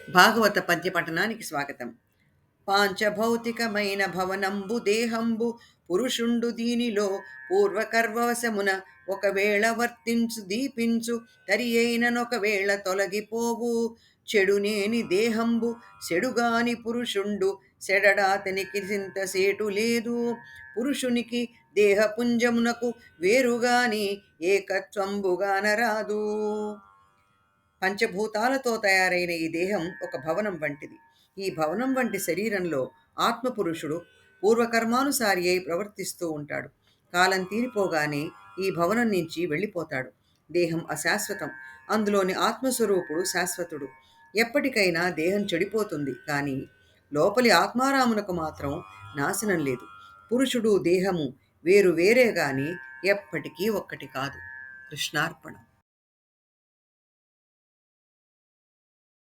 భాగవత పద్య పఠనానికి స్వాగతం. పాంచభౌతికమైన భవనంబు దేహంబు పురుషుండు దీనిలో పూర్వకర్వవశమున ఒకవేళ వర్తించు దీపించు తరియైననొకవేళ తొలగిపోవు చెడునేని దేహంబు చెడుగాని పురుషుండు సెడడాతనికి చింత సేటు లేదు. పురుషునికి దేహపుంజమునకు వేరుగాని ఏకత్వంబుగానరాదు. పంచభూతాలతో తయారైన ఈ దేహం ఒక భవనం వంటిది. ఈ భవనం వంటి శరీరంలో ఆత్మపురుషుడు పూర్వకర్మానుసారి అయి ప్రవర్తిస్తూ ఉంటాడు. కాలం తీరిపోగానే ఈ భవనం నుంచి వెళ్ళిపోతాడు. దేహం అశాశ్వతం, అందులోని ఆత్మస్వరూపుడు శాశ్వతుడు. ఎప్పటికైనా దేహం చెడిపోతుంది, కానీ లోపలి ఆత్మారామునకు మాత్రం నాశనం లేదు. పురుషుడు దేహము వేరు వేరే గాని ఎప్పటికీ ఒక్కటి కాదు. కృష్ణార్పణ.